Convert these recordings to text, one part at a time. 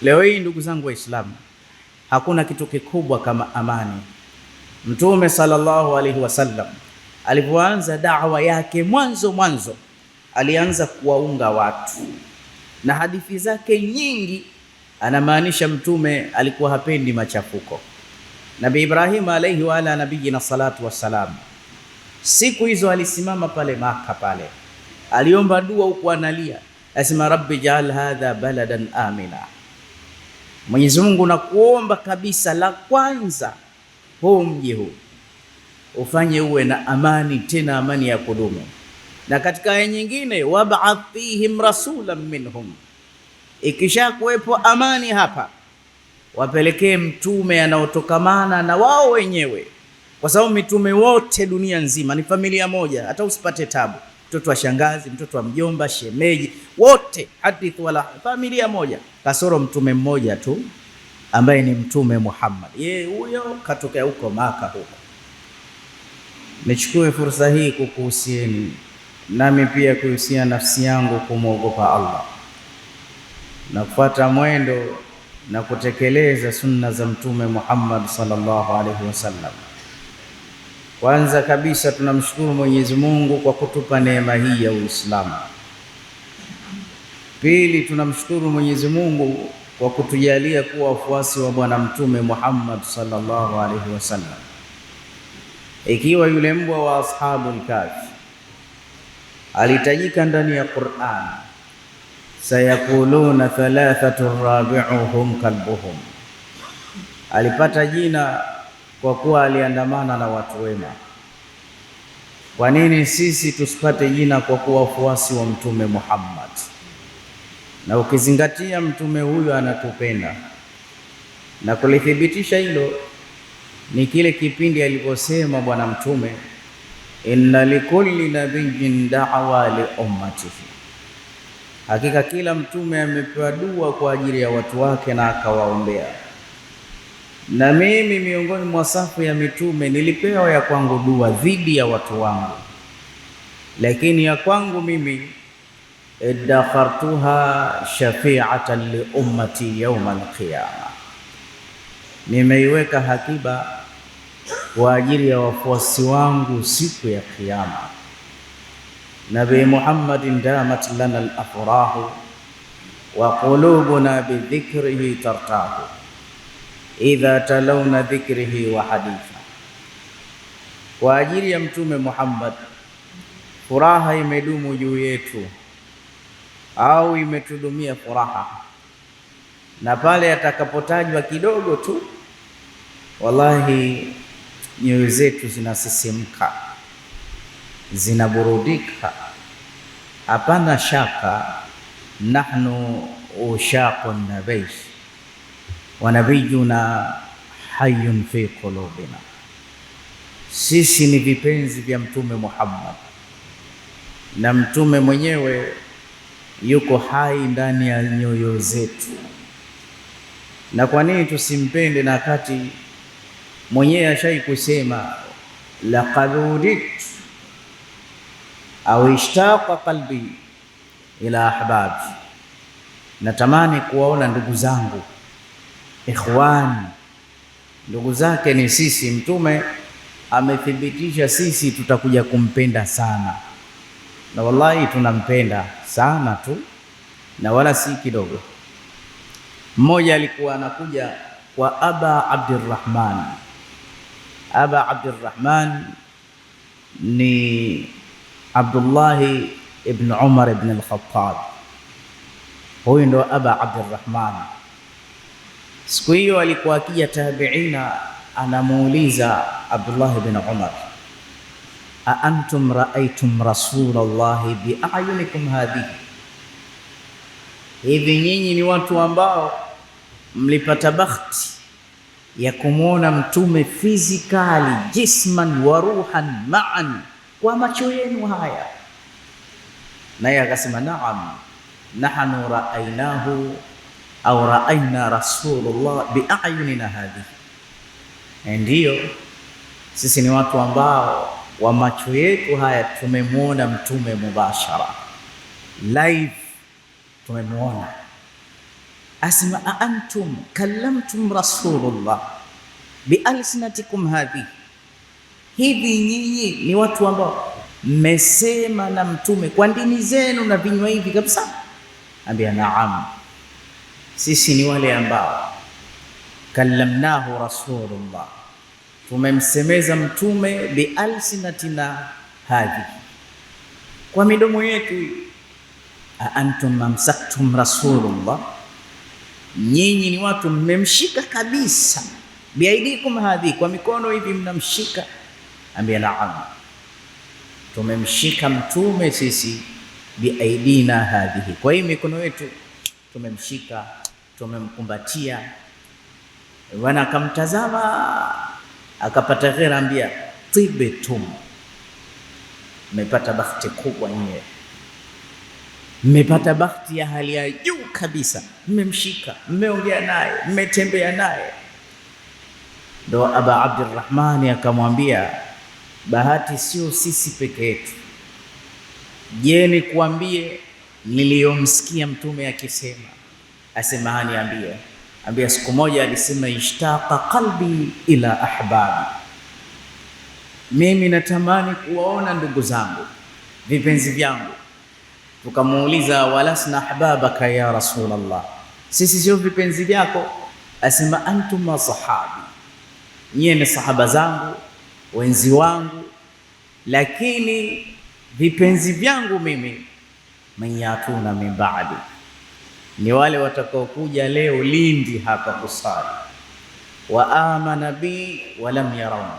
Leo hii ndugu zangu Waislamu, hakuna kitu kikubwa kama amani. Mtume sallallahu alaihi wasallam alipoanza da'wa yake mwanzo alianza kuwaunga watu, na hadithi zake nyingi anamaanisha Mtume alikuwa hapendi machafuko. Nabii Ibrahim alaihi wa ala nabiyina salatu wassalam, siku hizo alisimama pale Maka pale, aliomba dua huku analia, asema rabbi ja'al hadha baladan amina. Mwenyezi Mungu, nakuomba kabisa, la kwanza huu mji huu ufanye uwe na amani, tena amani ya kudumu. Na katika aya nyingine, wab'ath fihim rasulan minhum, ikisha kuwepo amani hapa wapelekee mtume anaotokamana na wao wenyewe, kwa sababu mitume wote dunia nzima ni familia moja. Hata usipate tabu, mtoto wa shangazi, mtoto wa mjomba, shemeji, wote hadith wala familia moja, kasoro mtume mmoja tu ambaye ni Mtume Muhammad. Yeye huyo katokea huko Maka huko. Nichukue fursa hii kukuhusieni nami pia kuhusia nafsi yangu kumwogopa Allah na kufuata mwendo na kutekeleza sunna za Mtume Muhammad sallallahu alaihi wasallam. Kwanza kabisa tunamshukuru Mwenyezi Mungu kwa kutupa neema hii ya Uislamu. Pili, tunamshukuru Mwenyezi Mungu kwa kutujalia kuwa wafuasi wa Bwana Mtume Muhammad sallallahu alaihi wasallam. Ikiwa yule mbwa wa ashabul kahfi alitajika ndani ya Qur'an, sayakuluna thalathatu rabi'uhum kalbuhum, alipata jina kwa kuwa aliandamana na watu wema. Kwa nini sisi tusipate jina kwa kuwa wafuasi wa Mtume Muhammad? Na ukizingatia mtume huyu anatupenda, na kulithibitisha hilo ni kile kipindi aliposema Bwana Mtume, inna likulli nabiyyin da'wa li ummatihi, hakika kila mtume amepewa dua kwa ajili ya watu wake na akawaombea. Na mimi miongoni mwa safu ya mitume nilipewa ya kwangu dua dhidi ya watu wangu, lakini ya kwangu mimi idakhartuha shafi'atan li ummati yawm al-qiyama, nimeiweka hakiba kwa ajili ya wafuasi wangu siku ya Kiyama. Nabii Muhammadin damat lana al-afrahu wa qulubuna bi dhikrihi tartahu idha talawna dhikrihi wa haditha. Kwa ajili ya Mtume Muhammad furaha imedumu juu yetu au imetudumia furaha, na pale atakapotajwa kidogo tu, wallahi nyoyo zetu zinasisimka, zinaburudika. Hapana shaka nahnu ushaqun nabiy wa nabiyuna hayyun fi qulubina, sisi ni vipenzi vya Mtume Muhammad na mtume mwenyewe yuko hai ndani ya nyoyo zetu. Na kwa nini tusimpende, na kati mwenyewe ashai kusema laqad uditu au ishtaqa qalbi ila ahbabi, natamani kuwaona ndugu zangu, ikhwani. Ndugu zake ni sisi. Mtume amethibitisha sisi tutakuja kumpenda sana, na wallahi tunampenda sana tu, na wala si kidogo. Mmoja alikuwa anakuja kwa Aba Abdurrahman. Aba Abdurrahman ni Abdullahi ibn Umar ibn al-Khattab. Huyu ndo Aba Abdurrahman. Siku hiyo alikuwa akija tabiina, anamuuliza Abdullah ibn Umar, a antum raaitum rasulallahi bi ayunikum hadhihi, hivi nyinyi ni watu ambao mlipata bakhti ya kumwona mtume fizikali, jisman wa ruhan ma'an, kwa macho yenu haya? Naye akasema naam, nahnu raainahu au raaina rasulullah bi ayunina hadhihi, ndiyo sisi ni watu ambao wa macho yetu haya tumemwona mtume mubashara live, tumemwona. asema a antum kallamtum rasulullah bialsinatikum hadhi, hivi nyinyi ni watu ambao mmesema na mtume kwa ndimi zenu na vinywa hivi kabisa? Ambia naam, sisi ni wale ambao kallamnahu rasulullah, tumemsemeza mtume bialsinatina hadhi, kwa midomo yetu. A antum mamsaktum rasulullah, nyinyi ni watu mmemshika kabisa, biaidikum hadhi, kwa mikono hivi mnamshika. Ambia naam, tumemshika mtume sisi biaidina hadhihi, kwa hii mikono yetu tumemshika, tumemkumbatia. Bwana akamtazama akapata ghera, ambia tibetum, mmepata bahati kubwa nyie, mmepata bahati ya hali ya juu kabisa, mmemshika, mmeongea naye, mmetembea naye. Ndo Aba Abdurrahmani akamwambia, bahati sio sisi peke yetu. Je, nikuambie niliyomsikia mtume akisema? Asema niambie. Ambia siku moja alisema, ishtaqa qalbi ila ahbabi, mimi natamani kuwaona ndugu zangu, vipenzi vyangu. Tukamuuliza, walasna ahbabaka ya Rasulullah, sisi sio vipenzi vyako? Asema, antum sahabi, nyie ni sahaba zangu, wenzi wangu, lakini vipenzi vyangu mimi man yatuna min ba'di, ni wale watakaokuja leo Lindi hapa kusali. Wa amana bi wa lam yarawna,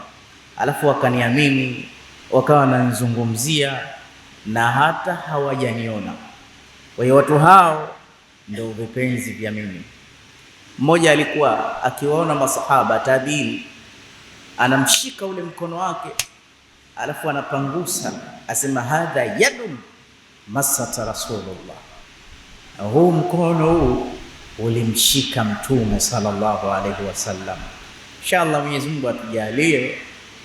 alafu wakaniamini, wakawa wananizungumzia na hata hawajaniona. Kwa hiyo watu hao ndio vipenzi vya mimi. Mmoja alikuwa akiwaona masahaba tabiini, anamshika ule mkono wake alafu anapangusa, asema hadha yadun masata rasulullah, huu mkono huu ulimshika mtume sallallahu alaihi wasallam. Inshallah Mwenyezi Mungu atujalie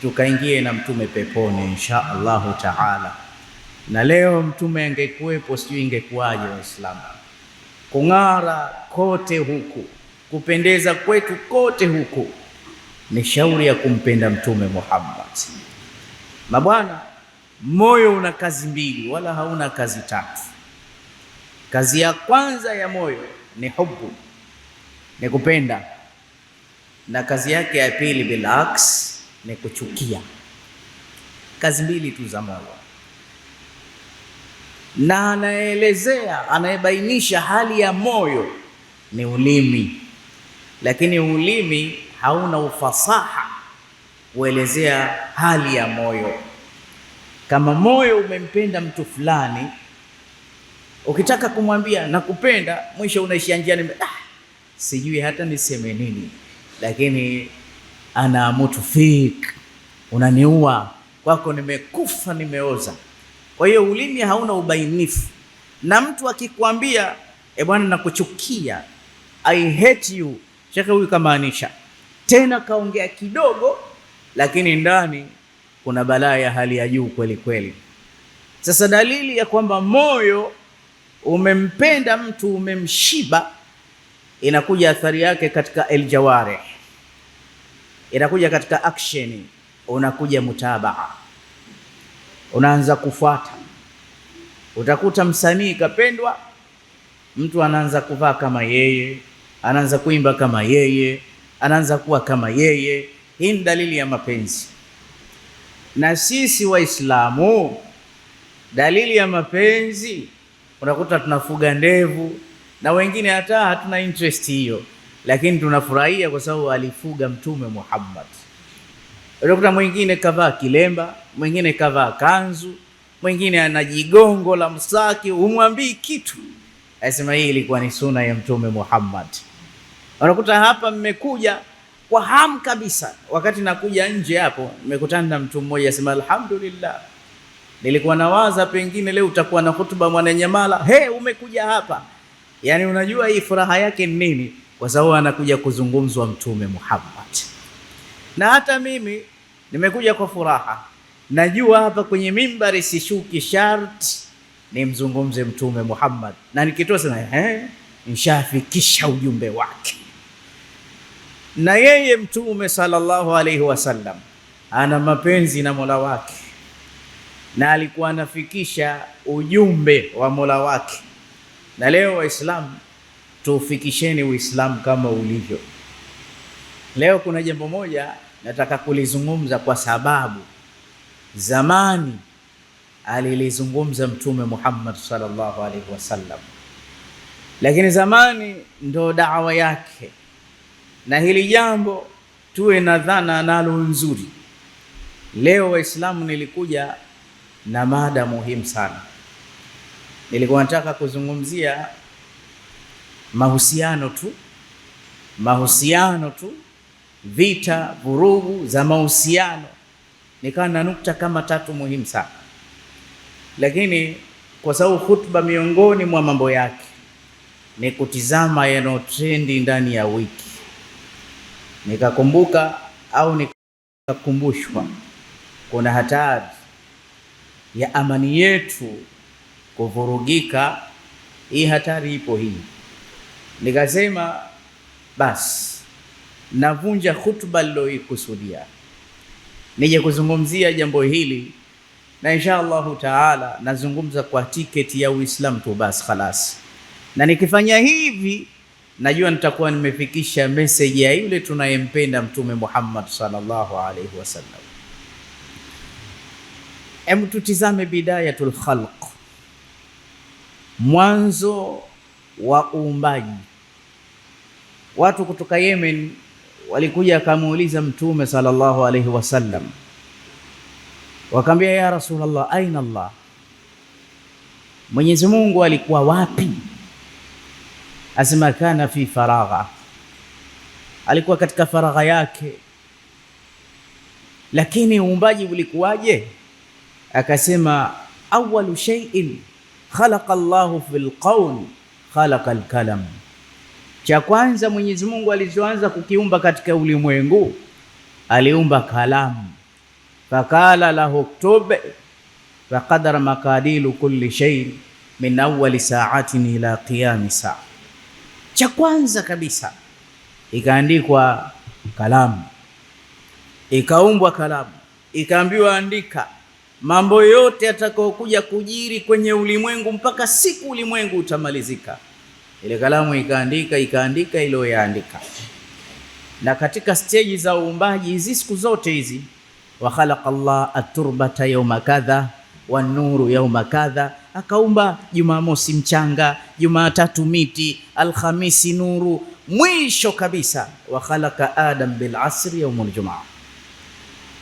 tukaingie na mtume peponi inshallah taala. Na leo mtume angekuwepo, sijui ingekuwaje Waislamu. Kung'ara kote huku, kupendeza kwetu kote huku ni shauri ya kumpenda mtume Muhammad. Mabwana, moyo una kazi mbili, wala hauna kazi tatu. Kazi ya kwanza ya moyo ni hubu, ni kupenda, na kazi yake ya pili bilaks ni kuchukia. Kazi mbili tu za moyo. Na anaelezea, anayebainisha hali ya moyo ni ulimi, lakini ulimi hauna ufasaha kuelezea hali ya moyo. Kama moyo umempenda mtu fulani, ukitaka kumwambia nakupenda, mwisho unaishia njiani, sijui hata niseme nini, lakini ana mutu fik, unaniua kwako, nimekufa nimeoza. Kwa hiyo ulimi hauna ubainifu. Na mtu akikwambia bwana nakuchukia, I hate you, shekhe huyu kamaanisha tena, kaongea kidogo, lakini ndani kuna balaa ya hali ya juu kweli kweli. Sasa dalili ya kwamba moyo umempenda mtu, umemshiba, inakuja athari yake katika aljawarih, inakuja katika action, unakuja mutabaa, unaanza kufuata. Utakuta msanii kapendwa, mtu anaanza kuvaa kama yeye, anaanza kuimba kama yeye, anaanza kuwa kama yeye. Hii ni dalili ya mapenzi. Na sisi Waislamu, dalili ya mapenzi, unakuta tunafuga ndevu, na wengine hata hatuna interest hiyo, lakini tunafurahia kwa sababu alifuga Mtume Muhammad. Unakuta mwingine kavaa kilemba, mwingine kavaa kanzu, mwingine ana jigongo la msaki, umwambii kitu, asema hii ilikuwa ni sunna ya Mtume Muhammad. Unakuta hapa mmekuja kwa hamu kabisa. Wakati nakuja nje hapo, nimekutana na mtu mmoja asema, alhamdulillah, nilikuwa nawaza pengine leo utakuwa na hutuba Mwananyamala, umekuja hapa. Yani unajua hii furaha yake ni nini? Kwa sababu anakuja kuzungumzwa Mtume Muhammad. Na hata mimi nimekuja kwa furaha, najua hapa kwenye mimbari sishuki sharti nimzungumze Mtume Muhammad, na nikitoa sema nishafikisha ujumbe wake. Na yeye Mtume sallallahu alaihi wasallam ana mapenzi na Mola wake, na alikuwa anafikisha ujumbe wa Mola wake. Na leo Waislamu, tufikisheni Uislamu kama ulivyo. Leo kuna jambo moja nataka kulizungumza, kwa sababu zamani alilizungumza Mtume Muhammad sallallahu alaihi wasallam, lakini zamani ndo da'wa yake, na hili jambo tuwe na dhana nalo nzuri. Leo Waislamu, nilikuja na mada muhimu sana. Nilikuwa nataka kuzungumzia mahusiano tu, vita, vurugu za mahusiano. Nikawa na nukta kama 3 muhimu sana, lakini kwa sababu khutba miongoni mwa mambo yake ni kutizama yanayotrendi ndani ya wiki, nikakumbuka au nikakumbushwa kuna hatari ya amani yetu kuvurugika. Hii hatari ipo hii. Nikasema basi navunja khutba niloikusudia, nije kuzungumzia jambo hili, na insha Allahu taala nazungumza kwa tiketi ya Uislamu tu basi khalas. Na nikifanya hivi najua nitakuwa nimefikisha message ya yule tunayempenda Mtume Muhammad sallallahu alaihi wasallam. Hebu tutizame bidayatul khalq, mwanzo wa uumbaji. Watu kutoka Yemen walikuja akamuuliza Mtume sallallahu alaihi wasallam, wakamwambia ya Rasulullah, aina Allah, Mwenyezi Mungu alikuwa wapi? Asema kana fi faragha, alikuwa katika faragha yake. Lakini uumbaji ulikuwaje? Akasema awwalu shay'in khalaqa Allahu fil qawn khalaqa al-kalam, cha kwanza Mwenyezi Mungu alichoanza kukiumba katika ulimwengu aliumba kalamu. Fakala lahu uktub faqadara makadilu kulli shay min awwali sa'atin ila qiyami saa. Cha kwanza kabisa ikaandikwa kalamu, ikaumbwa kalamu, ikaambiwa andika mambo yote yatakayokuja kujiri kwenye ulimwengu mpaka siku ulimwengu utamalizika. Ile kalamu ikaandika iliyoandika. Na katika stage za uumbaji hizi, siku zote hizi, wa khalaqa Allah at-turbata yawma kadha wan nuru yawma kadha, akaumba Jumamosi mchanga, Jumatatu miti, Alhamisi nuru, mwisho kabisa wa khalaqa Adam bil asri yawmul jumaa,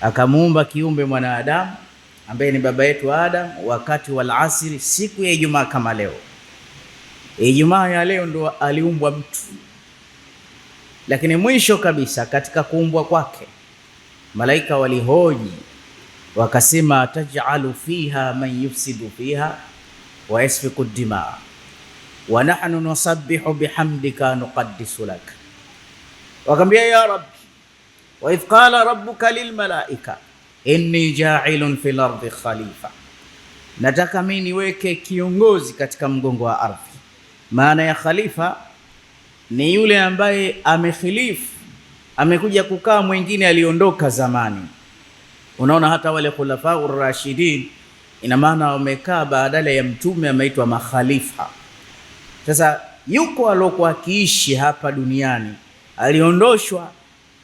akamuumba kiumbe mwanadamu ambaye ni baba yetu Adam wakati wal asri, siku ya Ijumaa kama leo. Ijumaa ya leo ndo aliumbwa mtu. Lakini mwisho kabisa katika kuumbwa kwake, malaika walihoji wakasema, taj'alu fiha man yufsidu fiha wa yasfiku ad-dima wa nahnu nusabbihu bihamdika nuqaddisu lak. Wakamwambia ya Rabbi, wa idh qala rabbuka lil malaika inni ja'ilun fil ardi khalifa, nataka mimi niweke kiongozi katika mgongo wa ardhi. Maana ya khalifa ni yule ambaye amekhilifu, amekuja kukaa mwingine aliondoka zamani. Unaona hata wale khulafa ur-rashidin, ina maana wamekaa badala ya mtume, ameitwa makhalifa. Sasa yuko alokuwa akiishi hapa duniani, aliondoshwa,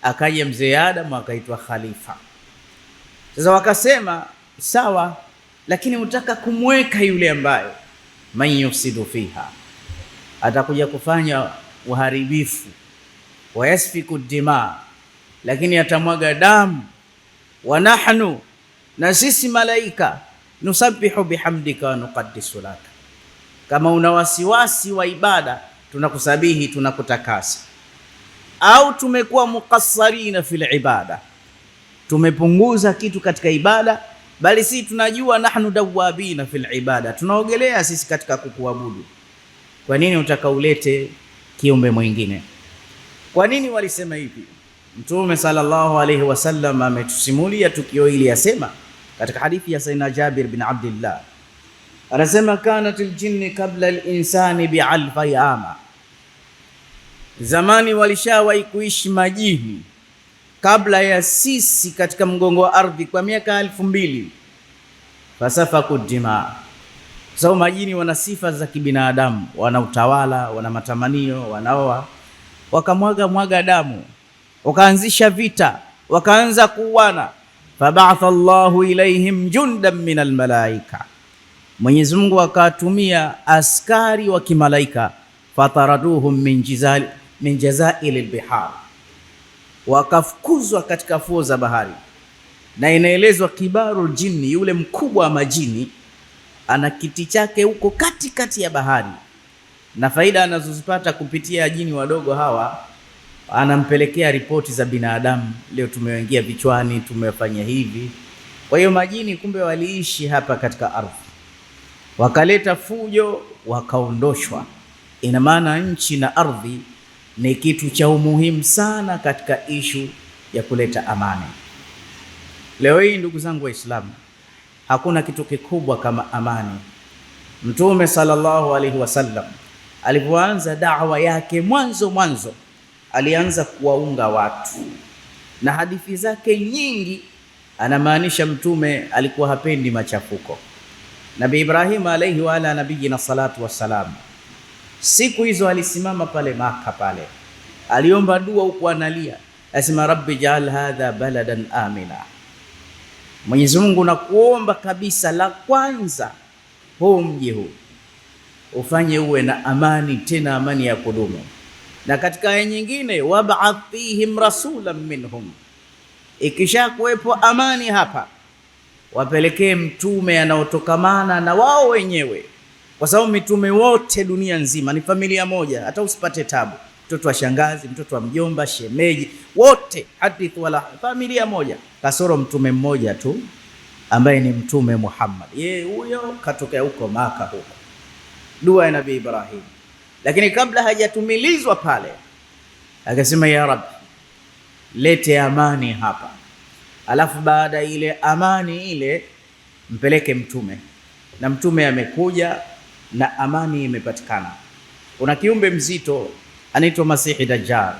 akaja mzee Adam akaitwa khalifa. Sasa wakasema sawa, lakini utaka kumweka yule ambaye man yufsidu fiha, atakuja kufanya uharibifu, wa yasfiku dima, lakini atamwaga damu. Wa nahnu, na sisi malaika, nusabbihu bihamdika wa nuqaddisu lak, kama una wasiwasi wa ibada tunakusabihi, tunakutakasa. Au tumekuwa muqassarina fil ibada, tumepunguza kitu katika ibada, bali si tunajua nahnu dawabina fil ibada, tunaogelea sisi katika kukuabudu. Kwa nini utakaulete kiumbe mwingine? Kwa nini walisema hivi? Mtume sallallahu alaihi wasallam ametusimulia tukio hili, asema katika hadithi ya Sayyidina Jabir bin Abdullah, anasema kanatil jinni qabla al-insani bi'alfi ama Zamani walishawahi kuishi majini kabla ya sisi katika mgongo wa ardhi kwa miaka 2000. Fasafaku dima, sababu majini wana sifa za kibinadamu, wana utawala, wana matamanio, wanaoa, wakamwaga damu, wakaanzisha vita, wakaanza kuuana. Fabaatha Allahu ilaihim jundan min almalaika, Mwenyezi Mungu akatumia askari wa kimalaika. Fataraduhum min jazail albihar, wakafukuzwa katika fuo za bahari. Na inaelezwa kibarul jinni, yule mkubwa wa majini, ana kiti chake huko katikati ya bahari, na faida anazozipata kupitia jini wadogo hawa anampelekea ripoti za binadamu, leo tumewaingia vichwani, tumefanya hivi. Kwa hiyo majini kumbe waliishi hapa katika ardhi, wakaleta fujo, wakaondoshwa. Ina maana nchi na ardhi ni kitu cha umuhimu sana katika ishu ya kuleta amani. Leo hii ndugu zangu Waislamu, hakuna kitu kikubwa kama amani. Mtume sallallahu alaihi wasallam alipoanza da'wa yake mwanzo alianza kuwaunga watu, na hadithi zake nyingi anamaanisha Mtume alikuwa hapendi machafuko. Nabii Ibrahim alaihi wa ala nabiyina salatu wassalam, siku hizo alisimama pale Maka pale, aliomba dua huku analia, asema rabbi jaal hadha baladan amina, Mwenyezi Mungu nakuomba kabisa, la kwanza huu mji huu ufanye uwe na amani, tena amani ya kudumu. Na katika aya nyingine, wab'ath fihim rasulan minhum, ikisha kuwepo amani hapa wapelekee mtume anaotokamana na wao wenyewe, kwa sababu mitume wote dunia nzima ni familia moja, hata usipate tabu. Mtoto wa shangazi, mtoto wa mjomba, shemeji, wote hadith wala familia moja, kasoro mtume mmoja tu ambaye ni Mtume Muhammad. Yeye huyo katokea huko Maka huko, dua ya Nabii Ibrahim. Lakini kabla hajatumilizwa pale akasema ya Rabbi, lete amani hapa, alafu baada ile amani ile mpeleke mtume. Na mtume amekuja na amani imepatikana. Kuna kiumbe mzito anaitwa Masihi Dajjal.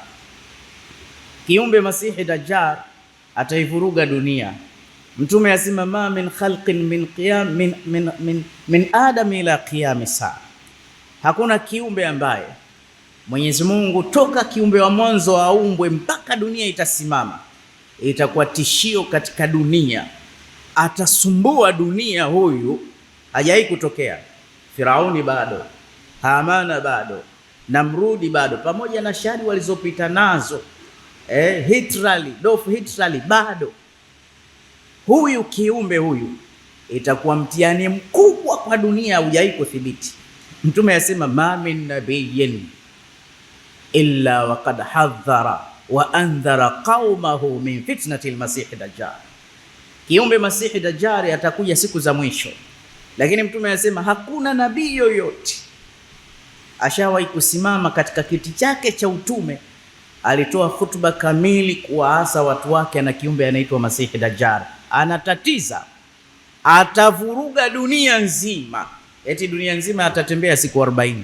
Kiumbe Masihi Dajjal ataivuruga dunia. Mtume asema ma min khalqin min adam ila qiyam saa, hakuna kiumbe ambaye Mwenyezi Mungu toka kiumbe wa mwanzo aumbwe mpaka dunia itasimama itakuwa tishio katika dunia, atasumbua dunia. Huyu hajai kutokea. Firauni bado, Hamana bado, Namrudi bado, pamoja na shari walizopita nazo, Hitler bado. Huyu kiumbe huyu itakuwa mtihani mkubwa kwa dunia, hujai kuthibiti. Mtume asema ma min nabiyyin illa waqad hadhara wa andhara qaumahu min fitnati al-Masih Dajjal. Kiumbe Masihi Dajjal atakuja siku za mwisho, lakini Mtume anasema hakuna nabii yoyote ashawahi kusimama katika kiti chake cha utume alitoa hutuba kamili kuwaasa watu wake na kiumbe anaitwa Masihi Dajjal. Anatatiza, atavuruga dunia nzima, eti dunia nzima atatembea siku 40.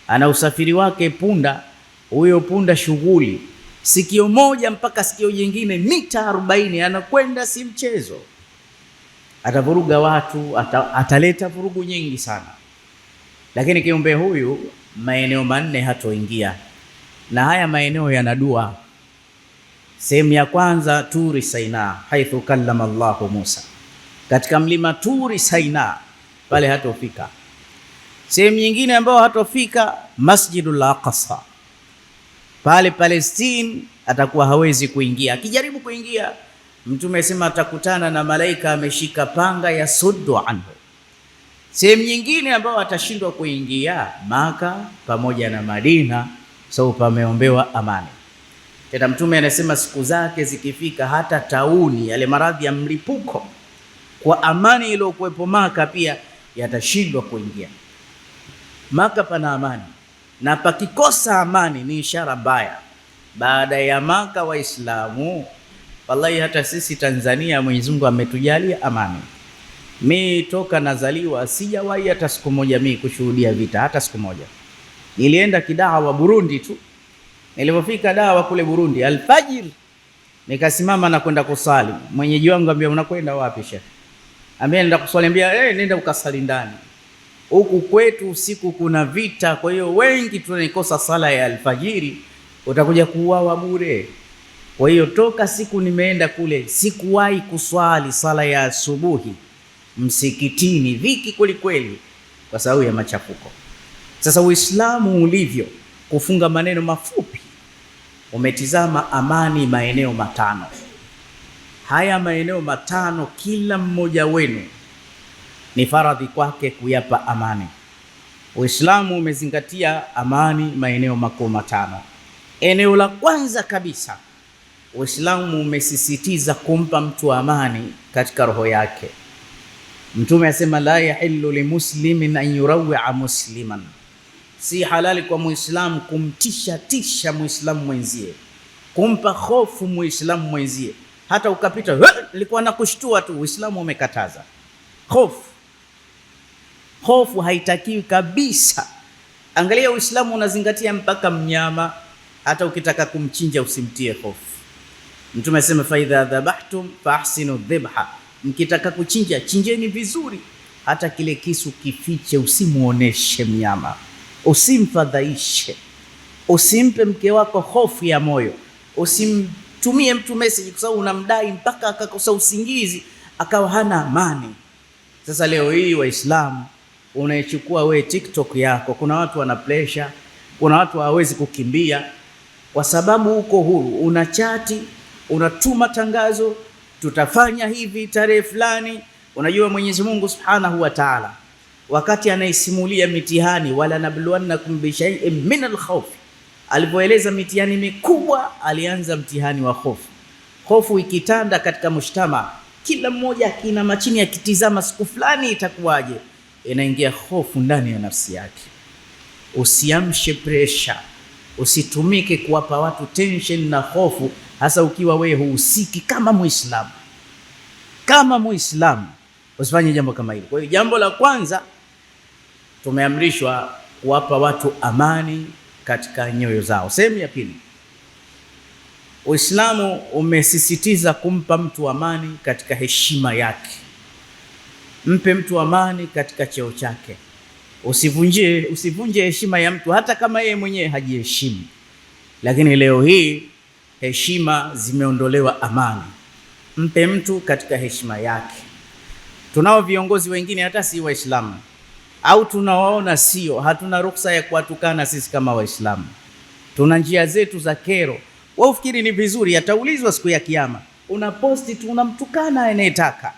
Ana usafiri wake punda, huyo punda shughuli, sikio moja mpaka sikio jingine mita 40, anakwenda si mchezo. Atavuruga watu, ataleta vurugu nyingi sana. Lakini kiumbe huyu maeneo manne hatoingia, na haya maeneo yana dua. Sehemu ya kwanza Turi Saina, haithu kallama Allahu Musa, katika mlima Turi Saina pale hatofika. Sehemu nyingine ambayo hatofika Masjidul Aqsa pale Palestine, atakuwa hawezi kuingia. Akijaribu kuingia, Mtume asema atakutana na malaika ameshika panga ya suddu anhu. Sehemu nyingine ambayo atashindwa kuingia Maka pamoja na Madina, sababu pameombewa amani. Tena Mtume anasema siku zake zikifika, hata tauni, yale maradhi ya mlipuko, kwa amani iliyokuwepo Maka pia yatashindwa kuingia. Maka pana amani, na pakikosa amani ni ishara mbaya. Baada ya Maka Waislamu, wallahi hata sisi Tanzania Mwenyezi Mungu ametujalia amani. Mimi toka nazaliwa sijawahi hata siku moja mimi kushuhudia vita, hata siku moja. Nilienda kidawa Burundi tu, Nilipofika dawa kule Burundi alfajiri, nikasimama na kwenda kusali. Mwenyeji wangu ambia, unakwenda wapi Sheikh? Ambia nenda kusali. Ambia nenda ukasali ndani. Huku kwetu usiku kuna vita, kwa hiyo wengi tunaikosa sala ya alfajiri, utakuja kuuawa bure. Kwa hiyo toka siku nimeenda kule sikuwahi kuswali sala ya asubuhi msikitini, viki kweli kweli, kwa sababu ya machafuko. Sasa Uislamu ulivyo, kufunga maneno mafupi, umetizama amani maeneo matano. Haya maeneo matano kila mmoja wenu ni faradhi kwake kuyapa amani. Uislamu umezingatia amani maeneo makuu matano. Eneo la kwanza kabisa, Uislamu umesisitiza kumpa mtu amani katika roho yake. Mtume asema la yahillu limuslimin an yurawwi'a musliman, si halali kwa Muislamu kumtisha Muislamu mwenzie, kumpa hofu Muislamu mwenzie. Hata ukapita nilikuwa nakushtua tu, Uislamu umekataza hofu haitakiwi kabisa. Angalia, Uislamu unazingatia mpaka mnyama, hata ukitaka kumchinja usimtie hofu. Mtume asema fa idha dhabahtum fa ahsinu dhibha, mkitaka kuchinja chinjeni vizuri, hata kile kisu kifiche, usimuoneshe mnyama, usimfadhaishe, usimpe mke wako hofu ya moyo, usimtumie mtu message kwa sababu unamdai mpaka akakosa usingizi akawa hana amani. Sasa leo hii Waislamu unaichukua we TikTok yako, kuna watu wana pressure, kuna watu hawawezi kukimbia kwa sababu uko huru, una chati, unatuma tangazo, tutafanya hivi tarehe fulani. Unajua Mwenyezi Mungu Subhanahu wa Ta'ala wakati anaisimulia mitihani, wala nabluwannakum bi shay'in min al-khawf, alipoeleza mitihani mikubwa, alianza mtihani wa hofu. Hofu ikitanda katika mshtama, kila mmoja akina machini akitizama siku fulani itakuwaje, inaingia hofu ndani ya nafsi yake. Usiamshe pressure, usitumike kuwapa watu tension na hofu, hasa ukiwa wewe huhusiki kama Muislamu. Kama Muislamu usifanye jambo kama hilo. Kwa hiyo jambo la kwanza, tumeamrishwa kuwapa watu amani katika nyoyo zao. Sehemu ya pili, Uislamu umesisitiza kumpa mtu amani katika heshima yake. Mpe mtu amani katika cheo chake. Usivunje heshima ya mtu hata kama yeye mwenyewe hajiheshimu. Lakini leo hii heshima zimeondolewa amani. Mpe mtu katika heshima yake. Tunao viongozi wengine hata si Waislamu, au tunawaona sio, hatuna ruhusa ya kuwatukana sisi kama Waislamu. Tuna njia zetu za kero. Wewe ufikiri ni vizuri, ataulizwa siku ya Kiyama. Unaposti tu unamtukana anayetaka.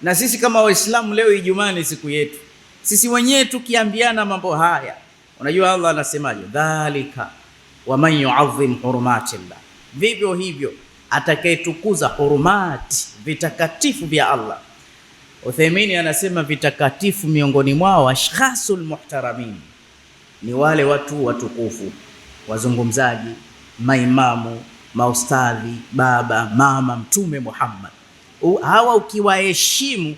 Na sisi kama Waislamu leo Ijumaa ni siku yetu. Sisi wenyewe tukiambiana mambo haya, unajua Allah anasemaje? Dhalika wa man yu'azzim hurumatillah, vivyo hivyo atakayetukuza hurumati, vitakatifu vya Allah. Uthaymeen anasema vitakatifu miongoni mwao ashkhasul muhtaramin, ni wale watu watukufu, wazungumzaji, maimamu, maustadhi, baba, mama, Mtume Muhammad. Hawa ukiwaheshimu,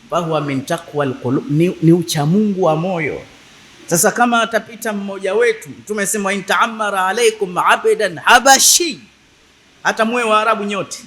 fahuwa min taqwal qulub, ni uchamungu wa moyo. Sasa kama atapita mmoja wetu, Mtume sema in ta'ammara alaykum abadan habashi, hata mwe Waarabu nyote